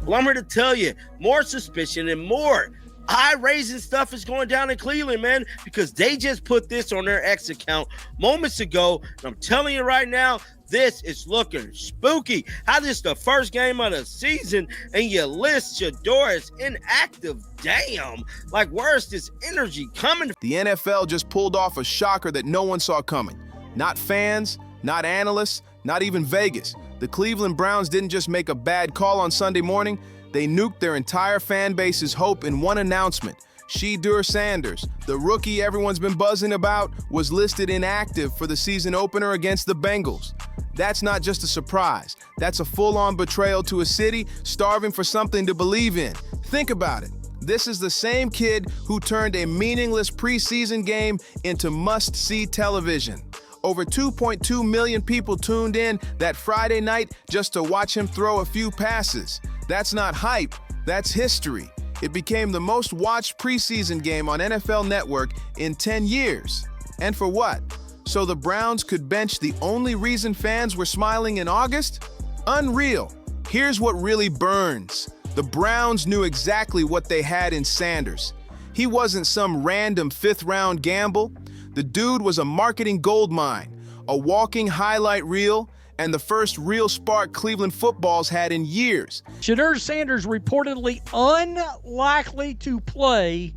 Well, I'm here to tell you, more suspicion and more eye-raising stuff is going down in Cleveland, man, because they just put this on their X account moments ago. And I'm telling you right now, this is looking spooky. How this is the first game of the season and you list Shedeur as inactive? Damn. Like, where's this energy coming from? The NFL just pulled off a shocker that no one saw coming. Not fans, not analysts, not even Vegas. The Cleveland Browns didn't just make a bad call on Sunday morning. They nuked their entire fan base's hope in one announcement. Shedeur Sanders, the rookie everyone's been buzzing about, was listed inactive for the season opener against the Bengals. That's not just a surprise. That's a full-on betrayal to a city starving for something to believe in. Think about it. This is the same kid who turned a meaningless preseason game into must-see television. Over 2.2 million people tuned in that Friday night just to watch him throw a few passes. That's not hype, that's history. It became the most watched preseason game on NFL Network in 10 years. And for what? So the Browns could bench the only reason fans were smiling in August? Unreal. Here's what really burns. The Browns knew exactly what they had in Sanders. He wasn't some random fifth-round gamble. The dude was a marketing goldmine, a walking highlight reel, and the first real spark Cleveland football's had in years. Shedeur Sanders reportedly unlikely to play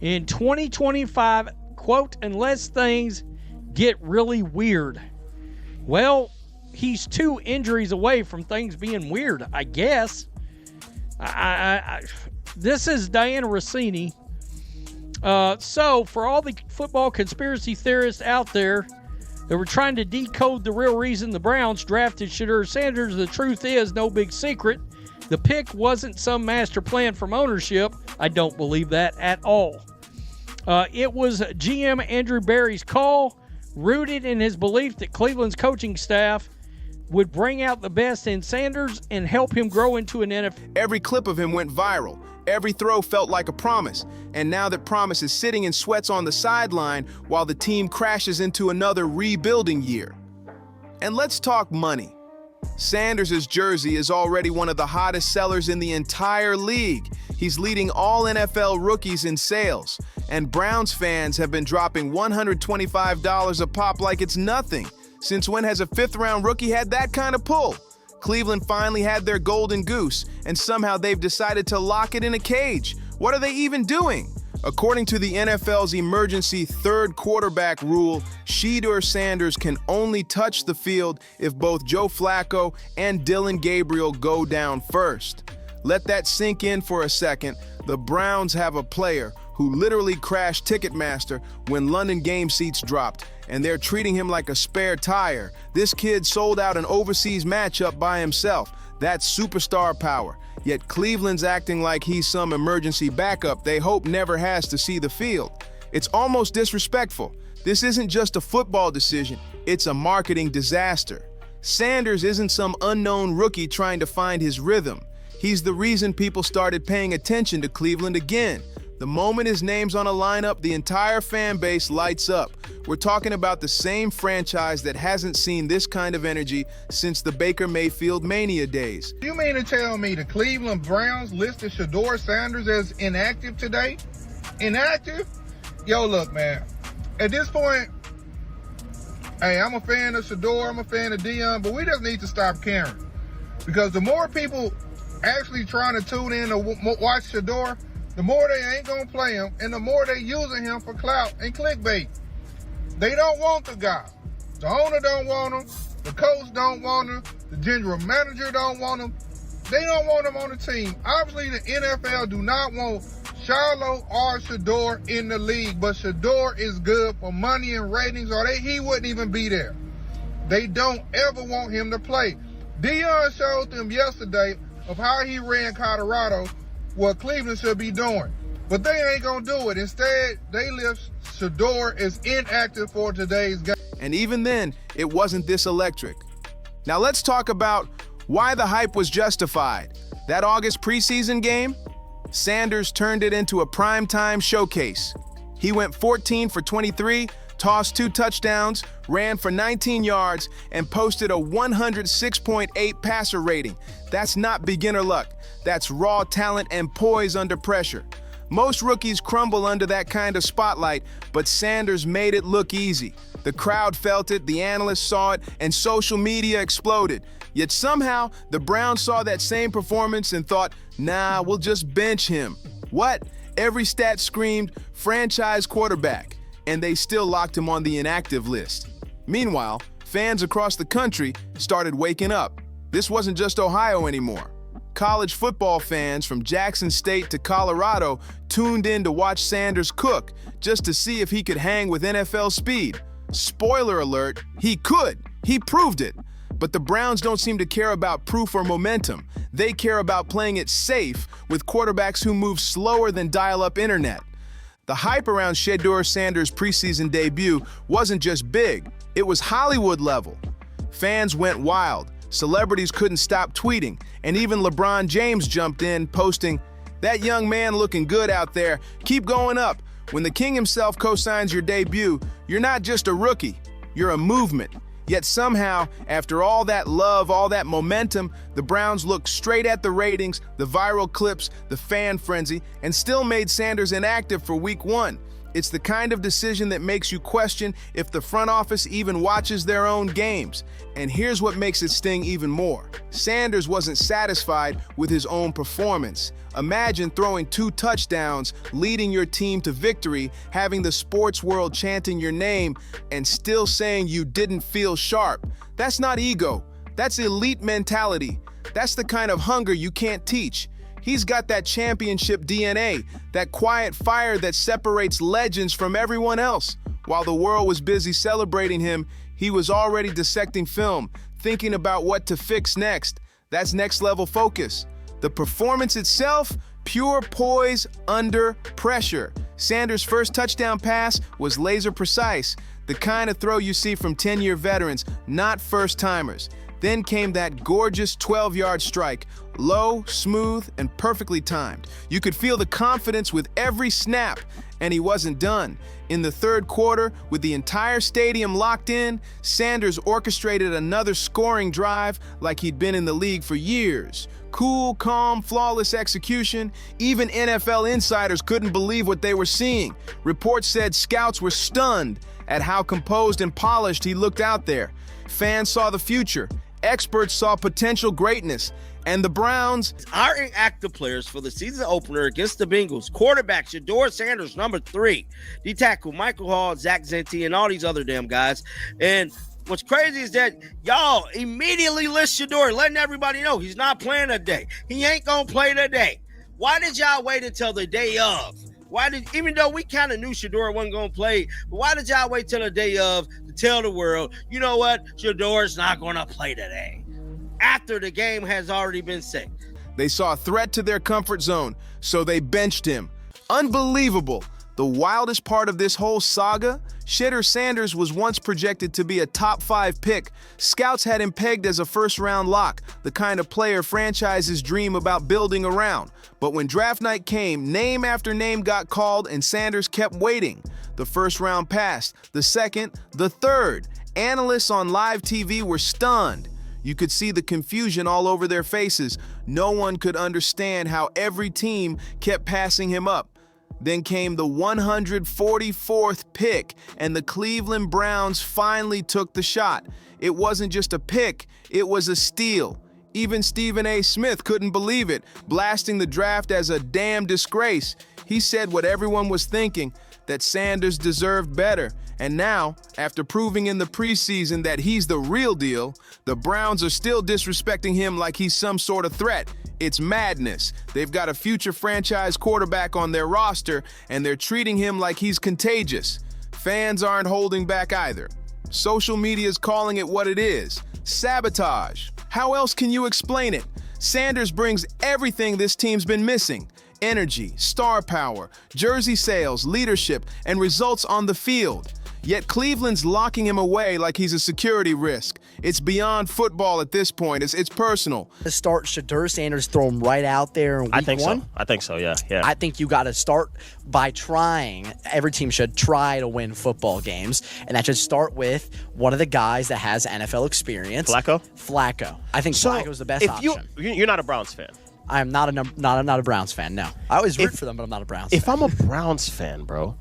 in 2025, quote, unless things get really weird. Well, he's 2 injuries away from things being weird, I guess. This is Diana Rossini. So, for all the football conspiracy theorists out there that were trying to decode the real reason the Browns drafted Shedeur Sanders, the truth is, no big secret, the pick wasn't some master plan from ownership. I don't believe that at all. It was GM Andrew Berry's call, rooted in his belief that Cleveland's coaching staff would bring out the best in Sanders and help him grow into an NFL. Every clip of him went viral. Every throw felt like a promise. And now that promise is sitting in sweats on the sideline while the team crashes into another rebuilding year. And let's talk money. Sanders' jersey is already one of the hottest sellers in the entire league. He's leading all NFL rookies in sales. And Browns fans have been dropping $125 a pop like it's nothing. Since when has a fifth-round rookie had that kind of pull? Cleveland finally had their golden goose, and somehow they've decided to lock it in a cage. What are they even doing? According to the NFL's emergency third quarterback rule, Shedeur Sanders can only touch the field if both Joe Flacco and Dylan Gabriel go down first. Let that sink in for a second. The Browns have a player who literally crashed Ticketmaster when London game seats dropped, and they're treating him like a spare tire. This kid sold out an overseas matchup by himself. That's superstar power. Yet Cleveland's acting like he's some emergency backup they hope never has to see the field. It's almost disrespectful. This isn't just a football decision, it's a marketing disaster. Sanders isn't some unknown rookie trying to find his rhythm. He's the reason people started paying attention to Cleveland again. The moment his name's on a lineup, the entire fan base lights up. We're talking about the same franchise that hasn't seen this kind of energy since the Baker Mayfield mania days. You mean to tell me the Cleveland Browns listed Shedeur Sanders as inactive today? Inactive? Yo, look, man. At this point, hey, I'm a fan of Shedeur, I'm a fan of Dion, but we just need to stop caring. Because the more people actually trying to tune in to watch Shedeur, the more they ain't gonna play him, and the more they using him for clout and clickbait. They don't want the guy. The owner don't want him. The coach don't want him. The general manager don't want him. They don't want him on the team. Obviously, the NFL do not want Shiloh or Shedeur in the league, but Shedeur is good for money and ratings, or he wouldn't even be there. They don't ever want him to play. Dion showed them yesterday of how he ran Colorado, what Cleveland should be doing. But they ain't gonna do it. Instead, they list Shedeur as inactive for today's game. And even then, it wasn't this electric. Now let's talk about why the hype was justified. That August preseason game, Sanders turned it into a primetime showcase. He went 14 for 23, tossed 2 touchdowns, ran for 19 yards, and posted a 106.8 passer rating. That's not beginner luck. That's raw talent and poise under pressure. Most rookies crumble under that kind of spotlight, but Sanders made it look easy. The crowd felt it, the analysts saw it, and social media exploded. Yet somehow, the Browns saw that same performance and thought, nah, we'll just bench him. What? Every stat screamed, franchise quarterback, and they still locked him on the inactive list. Meanwhile, fans across the country started waking up. This wasn't just Ohio anymore. College football fans from Jackson State to Colorado tuned in to watch Sanders cook, just to see if he could hang with NFL speed. Spoiler alert, he could. He proved it. But the Browns don't seem to care about proof or momentum. They care about playing it safe with quarterbacks who move slower than dial-up internet. The hype around Shedeur Sanders' preseason debut wasn't just big, it was Hollywood level. Fans went wild, celebrities couldn't stop tweeting, and even LeBron James jumped in, posting, "That young man looking good out there, keep going up. When the king himself co-signs your debut, you're not just a rookie, you're a movement." Yet somehow, after all that love, all that momentum, the Browns looked straight at the ratings, the viral clips, the fan frenzy, and still made Sanders inactive for Week 1. It's the kind of decision that makes you question if the front office even watches their own games. And here's what makes it sting even more. Sanders wasn't satisfied with his own performance. Imagine throwing 2 touchdowns, leading your team to victory, having the sports world chanting your name, and still saying you didn't feel sharp. That's not ego. That's elite mentality. That's the kind of hunger you can't teach. He's got that championship DNA, that quiet fire that separates legends from everyone else. While the world was busy celebrating him, he was already dissecting film, thinking about what to fix next. That's next level focus. The performance itself, pure poise under pressure. Sanders' first touchdown pass was laser precise, the kind of throw you see from 10-year veterans, not first-timers. Then came that gorgeous 12-yard strike, low, smooth, and perfectly timed. You could feel the confidence with every snap, and he wasn't done. In the third quarter, with the entire stadium locked in, Sanders orchestrated another scoring drive like he'd been in the league for years. Cool, calm, flawless execution. Even NFL insiders couldn't believe what they were seeing. Reports said scouts were stunned at how composed and polished he looked out there. Fans saw the future. Experts saw potential greatness. And the Browns, our inactive players for the season opener against the Bengals: quarterback Shedeur Sanders, number 3, D-tackle Michael Hall, Zach Zenty, and all these other damn guys. And what's crazy is that y'all immediately list Shedeur, letting everybody know he's not playing today. He ain't gonna play today. Why did y'all wait until the day of? Even though we kind of knew Shedeur wasn't gonna play, but why did y'all wait till the day of to tell the world, you know what, Shedeur's not gonna play today, after the game has already been set? they saw a threat to their comfort zone, so they benched him. Unbelievable. The wildest part of this whole saga, Shedeur Sanders was once projected to be a top 5 pick. Scouts had him pegged as a first-round lock, the kind of player franchises dream about building around. But when draft night came, name after name got called and Sanders kept waiting. The first round passed, the second, the third. Analysts on live TV were stunned. You could see the confusion all over their faces. No one could understand how every team kept passing him up. Then came the 144th pick, and the Cleveland Browns finally took the shot. It wasn't just a pick, it was a steal. Even Stephen A. Smith couldn't believe it, blasting the draft as a damn disgrace. He said what everyone was thinking, that Sanders deserved better. And now, after proving in the preseason that he's the real deal, the Browns are still disrespecting him like he's some sort of threat. It's madness. They've got a future franchise quarterback on their roster, and they're treating him like he's contagious. Fans aren't holding back either. Social media's calling it what it is: sabotage. How else can you explain it? Sanders brings everything this team's been missing: energy, star power, jersey sales, leadership, and results on the field. Yet Cleveland's locking him away like he's a security risk. It's beyond football at this point. It's personal. To start Shedeur Sanders, throw him right out there in week one? I think so, yeah. I think you got to start by trying. Every team should try to win football games, and that should start with one of the guys that has NFL experience. Flacco. I think Flacco's the best option. You're not a Browns fan. I'm not a Browns fan, no. I always root for them, but I'm not a Browns fan. If I'm a Browns fan, bro,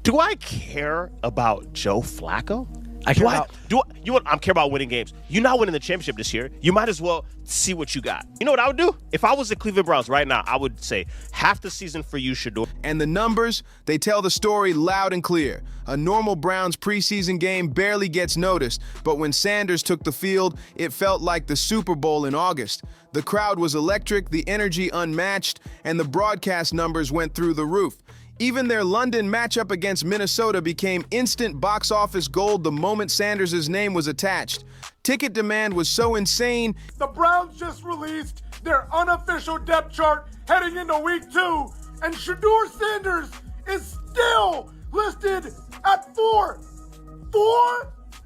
do I care about Joe Flacco? I care about winning games. You're not winning the championship this year. You might as well see what you got. You know what I would do? If I was the Cleveland Browns right now, I would say half the season for you, Shedeur. And the numbers, they tell the story loud and clear. A normal Browns preseason game barely gets noticed, but when Sanders took the field, it felt like the Super Bowl in August. The crowd was electric, the energy unmatched, and the broadcast numbers went through the roof. Even their London matchup against Minnesota became instant box office gold the moment Sanders' name was attached. Ticket demand was so insane. The Browns just released their unofficial depth chart heading into week 2, and Shedeur Sanders is still listed at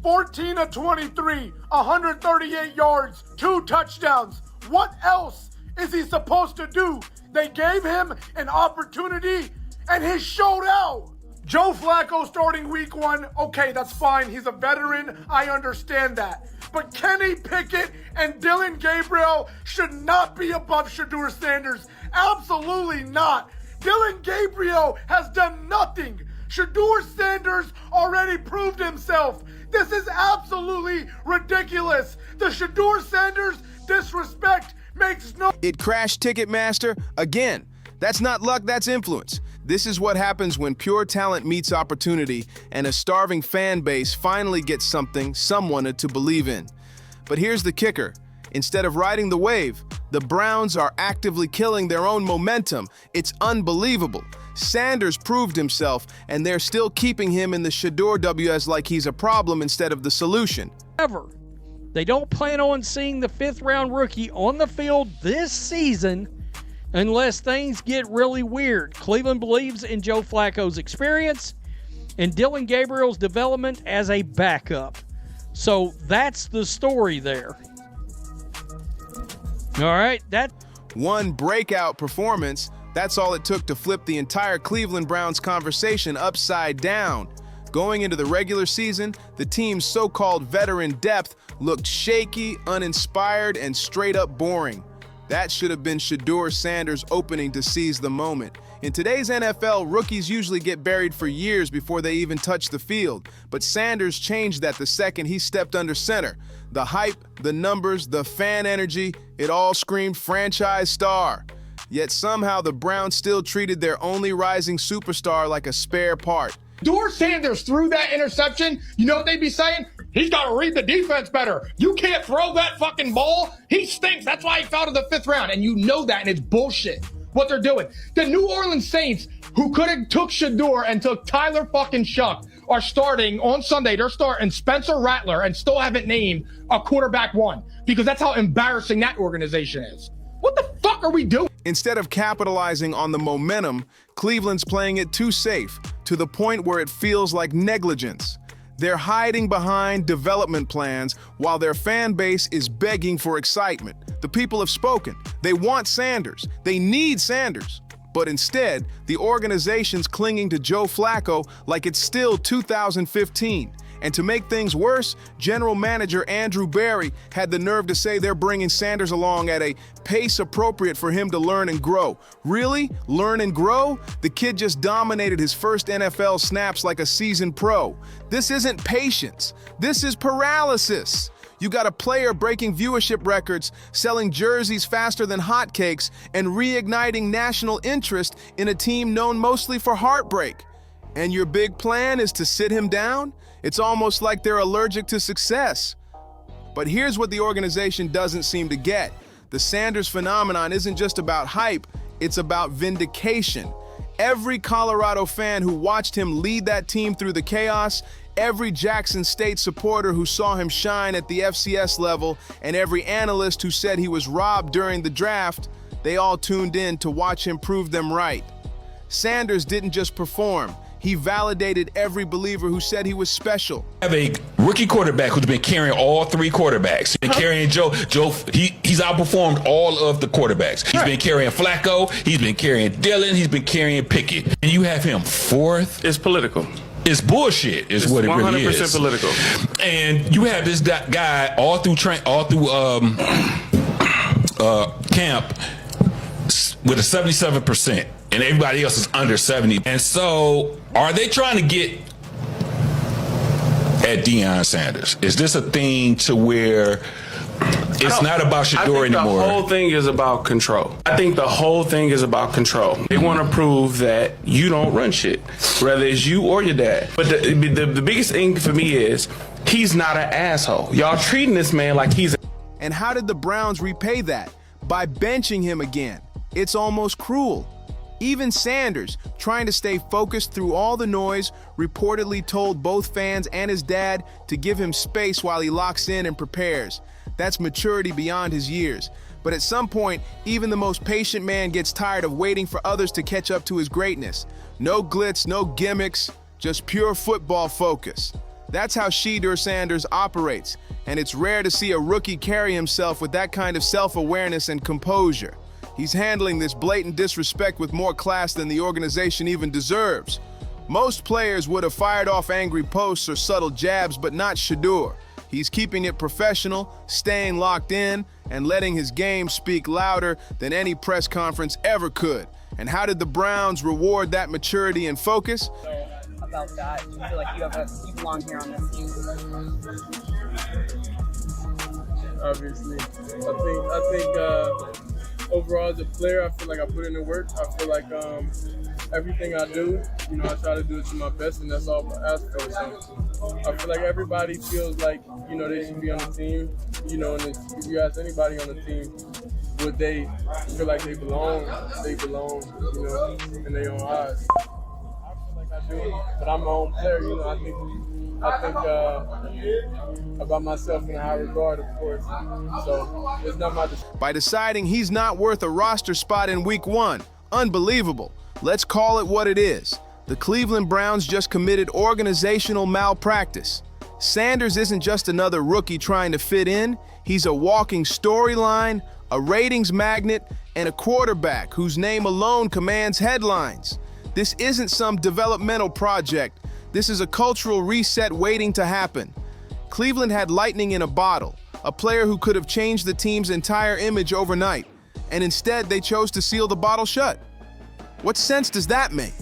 14 of 23, 138 yards, 2 touchdowns. What else is he supposed to do? They gave him an opportunity, and he showed out. Joe Flacco starting week 1, okay, that's fine. He's a veteran. I understand that. But Kenny Pickett and Dylan Gabriel should not be above Shedeur Sanders. Absolutely not. Dylan Gabriel has done nothing. Shedeur Sanders already proved himself. This is absolutely ridiculous. The Shedeur Sanders disrespect makes no... It crashed Ticketmaster again. That's not luck, that's influence. This is what happens when pure talent meets opportunity and a starving fan base finally gets someone to believe in. But here's the kicker. Instead of riding the wave, the Browns are actively killing their own momentum. It's unbelievable. Sanders proved himself, and they're still keeping him in the Shedeur WS like he's a problem instead of the solution. However, they don't plan on seeing the 5th-round rookie on the field this season unless things get really weird. Cleveland believes in Joe Flacco's experience and Dylan Gabriel's development as a backup. So that's the story there. All right, that one breakout performance, that's all it took to flip the entire Cleveland Browns conversation upside down. Going into the regular season, the team's so-called veteran depth looked shaky, uninspired, and straight up boring. That should have been Shedeur Sanders' opening to seize the moment. In today's NFL, rookies usually get buried for years before they even touch the field. But Sanders changed that the second he stepped under center. The hype, the numbers, the fan energy, it all screamed franchise star. Yet somehow the Browns still treated their only rising superstar like a spare part. Shedeur Sanders threw that interception. You know what they'd be saying? He's got to read the defense better. You can't throw that fucking ball. He stinks. That's why he fell to the 5th round. And you know that, and it's bullshit what they're doing. The New Orleans Saints, who could have took Shedeur and took Tyler fucking Shuck, are starting on Sunday. They're starting Spencer Rattler and still haven't named a quarterback 1 because that's how embarrassing that organization is. What the fuck are we doing? Instead of capitalizing on the momentum, Cleveland's playing it too safe, to the point where it feels like negligence. They're hiding behind development plans while their fan base is begging for excitement. The people have spoken. They want Sanders. They need Sanders. But instead, the organization's clinging to Joe Flacco like it's still 2015. And to make things worse, General Manager Andrew Berry had the nerve to say they're bringing Sanders along at a pace appropriate for him to learn and grow. Really? Learn and grow? The kid just dominated his first NFL snaps like a seasoned pro. This isn't patience. This is paralysis. You got a player breaking viewership records, selling jerseys faster than hotcakes, and reigniting national interest in a team known mostly for heartbreak. And your big plan is to sit him down? It's almost like they're allergic to success. But here's what the organization doesn't seem to get. The Sanders phenomenon isn't just about hype, it's about vindication. Every Colorado fan who watched him lead that team through the chaos, every Jackson State supporter who saw him shine at the FCS level, and every analyst who said he was robbed during the draft, they all tuned in to watch him prove them right. Sanders didn't just perform. He validated every believer who said he was special. Have a rookie quarterback who's been carrying all three quarterbacks. He's been carrying Joe. He's outperformed all of the quarterbacks. He's been carrying Flacco. He's been carrying Dillon. He's been carrying Pickett. And you have him fourth. It's political. It's bullshit, is what it really is. 100% political. And you have this guy all through camp with a 77%, and everybody else is under 70. And so, are they trying to get at Deion Sanders? Is this a thing to where it's not about Shedeur anymore? The whole thing is about control. I think the whole thing is about control. They want to prove that you don't run shit, whether it's you or your dad. But the biggest thing for me is he's not an asshole. Y'all treating this man like he's. And how did the Browns repay that? By benching him again. It's almost cruel. Even Sanders, trying to stay focused through all the noise, reportedly told both fans and his dad to give him space while he locks in and prepares. That's maturity beyond his years. But at some point, even the most patient man gets tired of waiting for others to catch up to his greatness. No glitz, no gimmicks, just pure football focus. That's how Shedeur Sanders operates, and it's rare to see a rookie carry himself with that kind of self-awareness and composure. He's handling this blatant disrespect with more class than the organization even deserves. Most players would have fired off angry posts or subtle jabs, but not Shedeur. He's keeping it professional, staying locked in, and letting his game speak louder than any press conference ever could. And how did the Browns reward that maturity and focus? About that, do you feel like you belong here on this team? Obviously, I think overall as a player, I feel like I put in the work. I feel like everything I do, I try to do it to my best, and that's all I ask for. So I feel like everybody feels like, they should be on the team. And if you ask anybody on the team, would they feel like they belong, in their own eyes. I feel like I do, but I'm my own player. I think about myself in a high regard, of course. So it's not my decision. By deciding he's not worth a roster spot in Week 1. Unbelievable. Let's call it what it is. The Cleveland Browns just committed organizational malpractice. Sanders isn't just another rookie trying to fit in. He's a walking storyline, a ratings magnet, and a quarterback whose name alone commands headlines. This isn't some developmental project. This is a cultural reset waiting to happen. Cleveland had lightning in a bottle, a player who could have changed the team's entire image overnight, and instead they chose to seal the bottle shut. What sense does that make?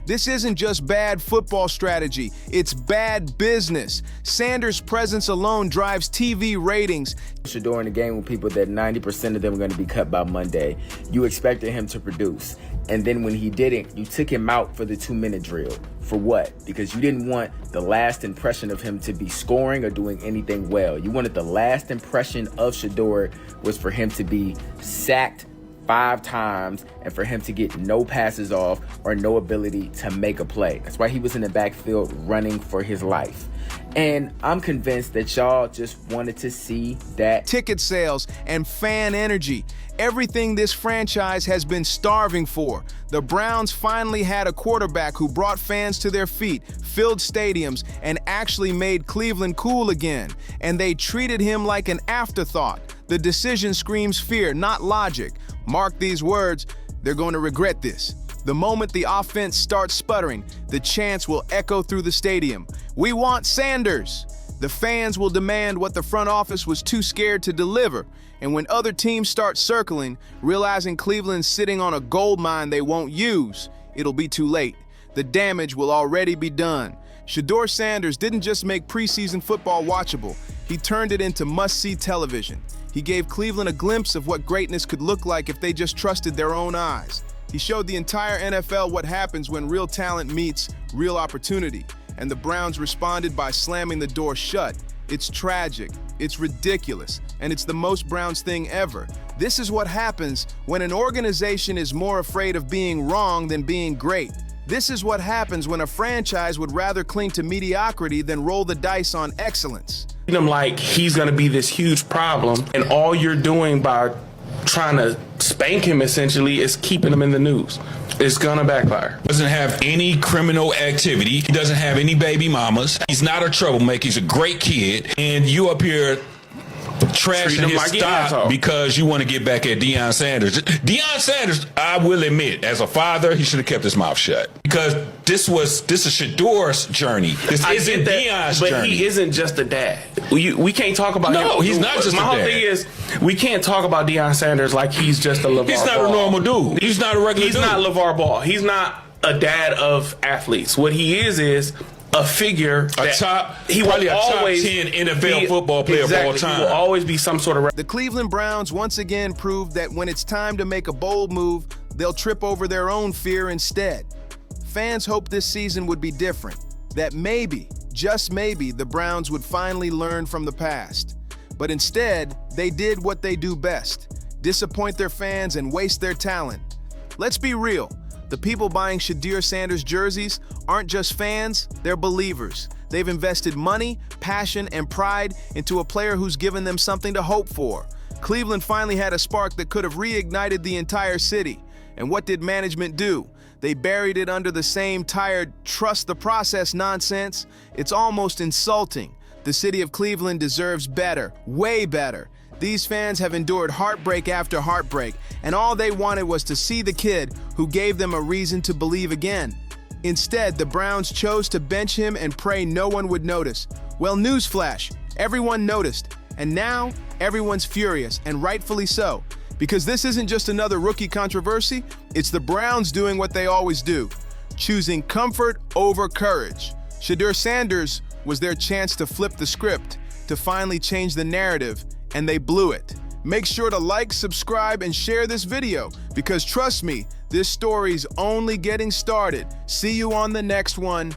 This isn't just bad football strategy, it's bad business. Sanders' presence alone drives TV ratings. During the game with people that 90% of them are going to be cut by Monday, you expected him to produce. And then when he didn't, you took him out for the 2-minute drill. For what? Because you didn't want the last impression of him to be scoring or doing anything well. You wanted the last impression of Shedeur was for him to be sacked 5 times and for him to get no passes off or no ability to make a play. That's why he was in the backfield running for his life. And I'm convinced that y'all just wanted to see that. Ticket sales and fan energy, everything this franchise has been starving for. The Browns finally had a quarterback who brought fans to their feet, filled stadiums, and actually made Cleveland cool again. And they treated him like an afterthought. The decision screams fear, not logic. Mark these words, they're going to regret this. The moment the offense starts sputtering, the chants will echo through the stadium. We want Sanders. The fans will demand what the front office was too scared to deliver. And when other teams start circling, realizing Cleveland's sitting on a gold mine they won't use, it'll be too late. The damage will already be done. Shedeur Sanders didn't just make preseason football watchable, he turned it into must-see television. He gave Cleveland a glimpse of what greatness could look like if they just trusted their own eyes. He showed the entire NFL what happens when real talent meets real opportunity, and the Browns responded by slamming the door shut. It's tragic, it's ridiculous, and it's the most Browns thing ever. This is what happens when an organization is more afraid of being wrong than being great. This is what happens when a franchise would rather cling to mediocrity than roll the dice on excellence. Him like he's going to be this huge problem, and all you're doing by trying to spank him essentially is keeping him in the news. It's gonna backfire. Doesn't have any criminal activity. He doesn't have any baby mamas. He's not a troublemaker. He's a great kid. And you up here trashing his stock because you want to get back at Deion Sanders. Deion Sanders, I will admit, as a father, he should have kept his mouth shut, because this is Shedeur's journey. This isn't Deion's journey. But he isn't just a dad. We can't talk about him. No, he's not just a dad. My whole thing is, we can't talk about Deion Sanders like he's just a LeVar He's not Ball. a normal dude. He's not a regular dude. He's not LeVar Ball. He's not a dad of athletes. What he is a figure, he probably a top 10 NFL football player of all time. He will always be some sort of. The Cleveland Browns once again proved that when it's time to make a bold move, they'll trip over their own fear instead. Fans hoped this season would be different, that maybe, just maybe, the Browns would finally learn from the past. But instead, they did what they do best: disappoint their fans and waste their talent. Let's be real. The people buying Shedeur Sanders jerseys aren't just fans, they're believers. They've invested money, passion, and pride into a player who's given them something to hope for. Cleveland finally had a spark that could have reignited the entire city. And what did management do? They buried it under the same tired, trust the process nonsense. It's almost insulting. The city of Cleveland deserves better, way better. These fans have endured heartbreak after heartbreak, and all they wanted was to see the kid who gave them a reason to believe again. Instead, the Browns chose to bench him and pray no one would notice. Well, newsflash, everyone noticed, and now everyone's furious, and rightfully so, because this isn't just another rookie controversy, it's the Browns doing what they always do, choosing comfort over courage. Shedeur Sanders was their chance to flip the script, to finally change the narrative, and they blew it. Make sure to like, subscribe, and share this video, because trust me, this story's only getting started. See you on the next one.